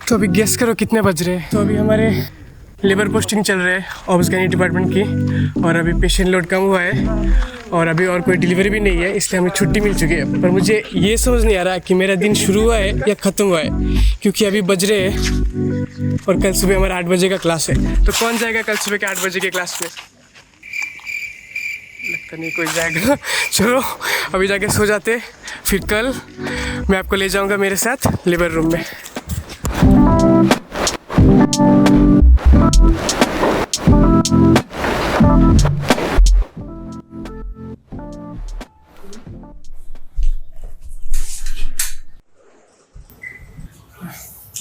तो अभी गेस करो कितने बज रहे हैं। तो अभी हमारे लेबर पोस्टिंग चल रहे हैं ऑब्स गायनी डिपार्टमेंट की, और अभी पेशेंट लोड कम हुआ है और अभी और कोई डिलीवरी भी नहीं है, इसलिए हमें छुट्टी मिल चुकी है। पर मुझे ये समझ नहीं आ रहा कि मेरा दिन शुरू हुआ है या ख़त्म हुआ है, क्योंकि अभी बज रहे हैं और कल सुबह हमारा 8 बजे का क्लास है। तो कौन जाएगा कल सुबह के 8 बजे के क्लास में? लगता नहीं कोई जाएगा। चलो अभी जाके सो जाते, फिर कल मैं आपको ले जाऊंगा मेरे साथ लेबर रूम में।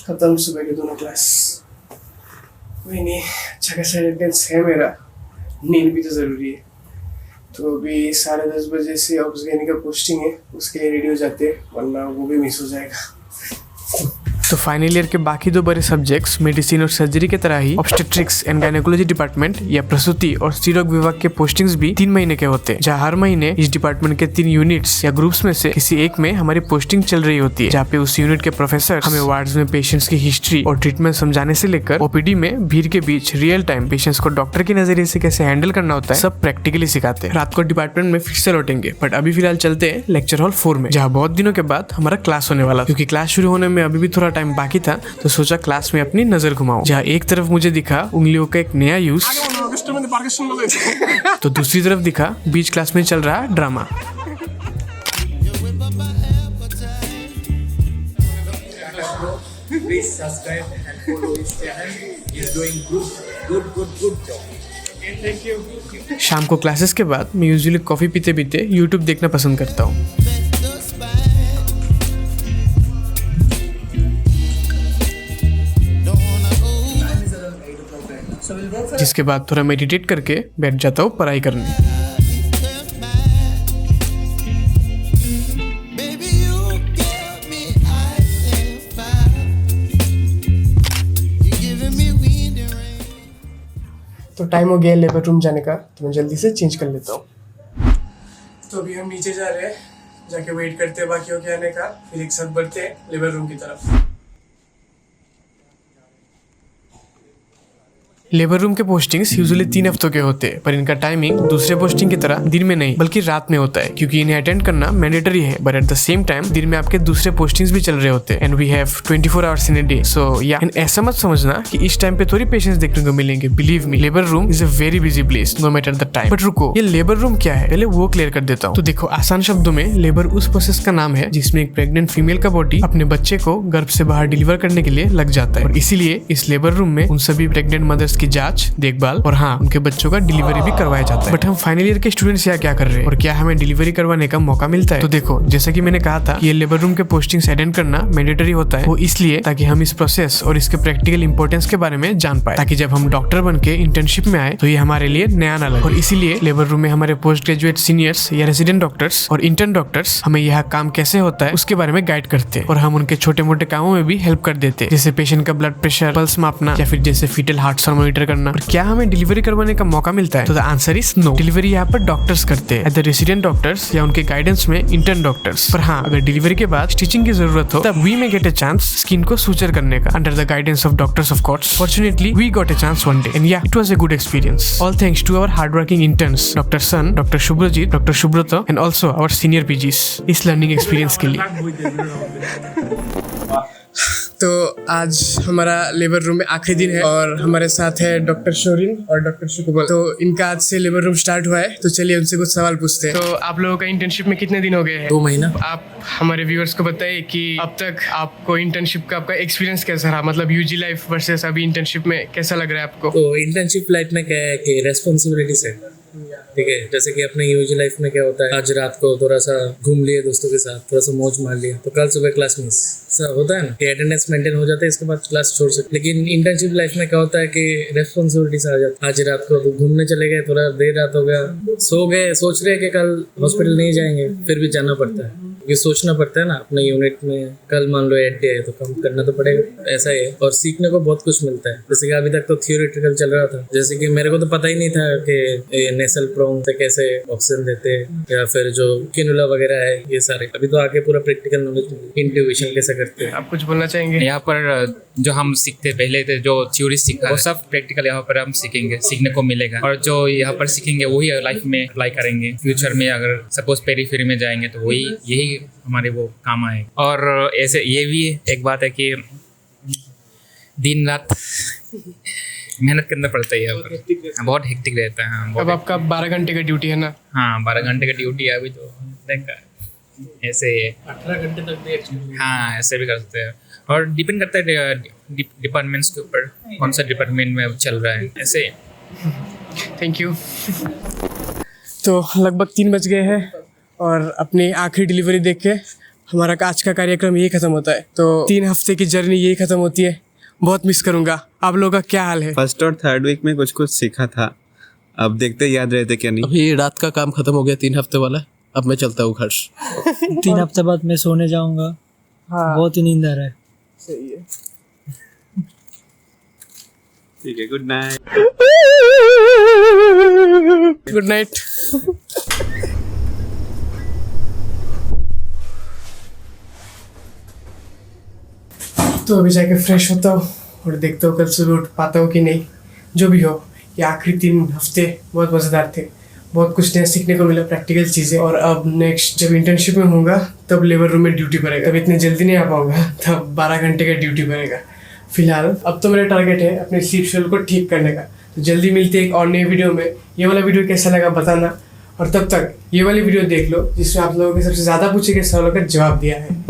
खत्म सुबह के दोनों क्लास। कोई नहीं, अच्छा खासा अटेंडेंस है मेरा, नींद भी तो ज़रूरी है। तो अभी 10:30 बजे से ऑब्स गायनी का पोस्टिंग है, उसके लिए रेडी हो जाते हैं, वरना वो भी मिस हो जाएगा। तो फाइनल ईयर के बाकी 2 बड़े सब्जेक्ट्स मेडिसिन और सर्जरी के तरह ही ऑब्स्टेट्रिक्स एंड गायनेकोलॉजी डिपार्टमेंट या प्रसूति और स्त्रीरोग विभाग के पोस्टिंग्स भी 3 महीने के होते हैं, जहाँ हर महीने इस डिपार्टमेंट के 3 यूनिट्स या ग्रुप्स में से किसी एक में हमारी पोस्टिंग चल रही होती है, जहाँ पे उस यूनिट के प्रोफेसर हमें वार्ड्स में पेशेंट्स की हिस्ट्री और ट्रीटमेंट समझाने से लेकर ओपीडी में भीड़ के बीच रियल टाइम पेशेंट्स को डॉक्टर के नजरिए से कैसे हैंडल करना होता है, सब प्रैक्टिकली सिखाते हैं। रात को डिपार्टमेंट में फिर से लौटेंगे, बट अभी फिलहाल चलते हैं लेक्चर हॉल 4 में, जहाँ बहुत दिनों के बाद हमारा क्लास होने वाला। क्योंकि क्लास शुरू होने में अभी भी थोड़ा टाइम बाकी था, तो सोचा क्लास में अपनी नजर घुमाऊं। जहाँ एक तरफ मुझे दिखा उंगलियों का एक नया यूज, तो दूसरी तरफ दिखा बीच क्लास में चल रहा drama. Please subscribe and follow his channel. He's doing good job. Thank you. शाम को क्लासेस के बाद मैं यूजुअली कॉफी पीते पीते यूट्यूब देखना पसंद करता हूँ। जिसके बाद थोड़ा मेडिटेट करके बैठ जाता हूँ पढ़ाई करने। तो टाइम हो गया लेबर रूम जाने का, तो मैं जल्दी से चेंज कर लेता हूँ। तो अभी हम नीचे जा रहे हैं, जाके वेट करते हैं बाकियों के आने का, फिर एक साथ बढ़ते हैं लेबर रूम की तरफ। लेबर रूम के पोस्टिंग्स यूजुअली 3 हफ्तों के होते हैं, पर इनका टाइमिंग दूसरे पोस्टिंग की तरह दिन में नहीं बल्कि रात में होता है, क्योंकि इन्हें अटेंड करना मैंडेटरी है। But at the same time दिन में आपके दूसरे पोस्टिंग्स भी चल रहे होते हैं, and we have 24 hours in a day. So या ऐसा मत समझना कि इस टाइम पे थोड़ी पेशेंट्स देखने को मिलेंगे। Believe me, labour room is a very busy place no matter the time. But रुको, ये लेबर रूम क्या है, पहले वो क्लियर कर देता हूँ। तो देखो, आसान शब्दों में लेबर उस प्रोसेस का नाम है जिसमें एक प्रेग्नेंट फीमेल का बॉडी अपने बच्चे को गर्भ से बाहर डिलीवर करने के लिए लग जाता है, और इसीलिए इस लेबर रूम में उन सभी प्रेग्नेंट मदर्स की जांच, देखभाल और हाँ, उनके बच्चों का डिलीवरी भी करवाया जाता है। बट हम फाइनल ईयर के स्टूडेंट्स यहाँ क्या कर रहे हैं, और क्या हमें डिलीवरी करवाने का मौका मिलता है? तो देखो, जैसा कि मैंने कहा था कि ये लेबर रूम के पोस्टिंग्स अटेंड करना मैंडेटरी होता है, वो इसलिए ताकि हम इस प्रोसेस और इसके प्रैक्टिकल इंपॉर्टेंस के बारे में जान पाए, ताकि जब हम डॉक्टर बन के इंटर्नशिप में आए तो ये हमारे लिए नया ना लगे। और इसीलिए लेबर रूम में हमारे पोस्ट ग्रेजुएट सीनियर्स या रेजिडेंट डॉक्टर्स और इंटर्न डॉक्टर्स हमें यह काम कैसे होता है उसके बारे में गाइड करते हैं, और हम उनके छोटे मोटे कामों में भी हेल्प कर देते हैं, जैसे पेशेंट का ब्लड प्रेशर, पल्स मापना, या फिर जैसे फीटल हार्ट मॉनिटर करना। और क्या हमें डिलीवरी करवाने का मौका मिलता है? तो the answer is no. Delivery यहाँ पर डॉक्टर्स करते हैं, एज रेसिडेंट डॉक्टर्स या उनके गाइडेंस में इंटर्न डॉक्टर्स। पर हाँ, अगर डिलीवरी के बाद स्टिचिंग की जरूरत हो तब we may get a chance skin को सूचर करने का, under the guidance of doctors of course. Fortunately we got a chance one day, and yeah it was a good experience. All thanks to our hard working interns doctor Sen, doctor Subhrajit, doctor Subrata, and also our senior PGs is learning experience के लिए। तो आज हमारा labour room में आखिरी दिन है, और हमारे साथ है डॉक्टर शोरिन और डॉक्टर शुकुबल। तो इनका आज से लेबर रूम स्टार्ट हुआ है, तो चलिए उनसे कुछ सवाल पूछते हैं। तो आप लोगों का इंटर्नशिप में कितने दिन हो गए हैं? 2 महीना। आप हमारे व्यूअर्स को बताइए कि अब तक आपको इंटर्नशिप का आपका एक्सपीरियंस कैसा रहा, मतलब यूजी लाइफ वर्सेस अभी इंटर्नशिप में कैसा लग रहा है आपको? तो इंटर्नशिप लाइफ में क्या है कि रेस्पॉन्सिबिलिटीज है, ठीक है। जैसे कि अपने यूजी लाइफ में क्या होता है, आज रात को थोड़ा सा घूम लिए दोस्तों के साथ, थोड़ा सा मौज मार लिया, तो कल सुबह क्लास मिस होता है ना, कि अटेंडेंस मेंटेन हो जाता है, इसके बाद क्लास छोड़ सकते। लेकिन इंटर्नशिप लाइफ में क्या होता है कि रेस्पॉन्सिबिलिटीज आ जाती है। आज रात को तो घूमने चले गए, थोड़ा देर रात हो गया, सो गए, सोच रहे कि कल हॉस्पिटल नहीं जाएंगे, फिर भी जाना पड़ता है। क्योंकि सोचना पड़ता है ना अपने यूनिट में, कल मान लो 8 डे है तो कम करना तो पड़ेगा, ऐसा ही है। और सीखने को बहुत कुछ मिलता है, जैसे कि अभी तक तो थियोरेटिकल चल रहा था, जैसे कि मेरे को तो पता ही नहीं था कि नेसल प्रोंग से कैसे ऑक्सीजन देते हैं या फिर जो किनुला वगैरह है ये सारे, अभी तो आगे पूरा प्रैक्टिकल नॉलेज, इंट्यूशन कैसे करते हैं। आप कुछ बोलना चाहेंगे? यहाँ पर जो हम सीखते पहले थे, जो थ्योरी सीखा वो सब प्रैक्टिकल यहाँ पर हम सीखेंगे, सीखने को मिलेगा। और जो यहाँ पर सीखेंगे वही लाइफ में अप्लाई करेंगे फ्यूचर में। अगर सपोज पेरीफेरी में जाएंगे तो वही यही हमारे वो काम आए। और ऐसे ये भी एक बात है कि दिन रात मेहनत करना पड़ता है यहाँ पर, बहुत हेक्टिक रहता है। हाँ, अब आपका 12 घंटे का ड्यूटी है ना? हाँ 12 घंटे का ड्यूटी है अभी तो, देखा ऐसे 18 घंटे तक भी एक्चुअली। हाँ ऐसे भी कर सकते हैं। और डिपेंड करता है डिपार्टमेंट्स के ऊपर, कौन सा डिपार्टमेंट में अब चल रहा है ऐसे। Thank you. तो लगभग 3 बज गए हैं और अपनी आखिरी डिलीवरी देख के हमारा आज का कार्यक्रम यही खत्म होता है। तो 3 हफ्ते की जर्नी यही खत्म होती है। बहुत मिस करूंगा। आप लोगों का क्या हाल है? फर्स्ट और थर्ड वीक में कुछ कुछ सीखा था, अब देखते याद रहते क्या नहीं। अभी रात का काम खत्म हो गया 3 हफ्ते वाला, अब मैं चलता हूँ घर। 3 हफ्ते बाद मैं सोने जाऊंगा। हाँ बहुत ही नींद आ रहा है। सही है। ठीक है, गुड नाइट। Good night. तो अभी जाके फ्रेश होता हूँ और देखता हूँ कल सुबह उठ पाता हूँ कि नहीं। जो भी हो, ये आखिरी 3 हफ्ते बहुत मज़ेदार थे, बहुत कुछ नया सीखने को मिला, प्रैक्टिकल चीज़ें। और अब नेक्स्ट जब इंटर्नशिप में होऊंगा तब लेबर रूम में ड्यूटी पड़ेगा, तब इतनी जल्दी नहीं आ पाऊंगा, तब 12 घंटे का ड्यूटी पड़ेगा। फिलहाल अब तो मेरा टारगेट है अपने स्लीप शेड्यूल को ठीक करने का। तो जल्दी मिलते हैं एक और नए वीडियो में। ये वाला वीडियो कैसा लगा बताना, और तब तक ये वाली वीडियो देख लो जिसमें आप लोगों के सबसे ज़्यादा पूछे गए सवालों का जवाब दिया है।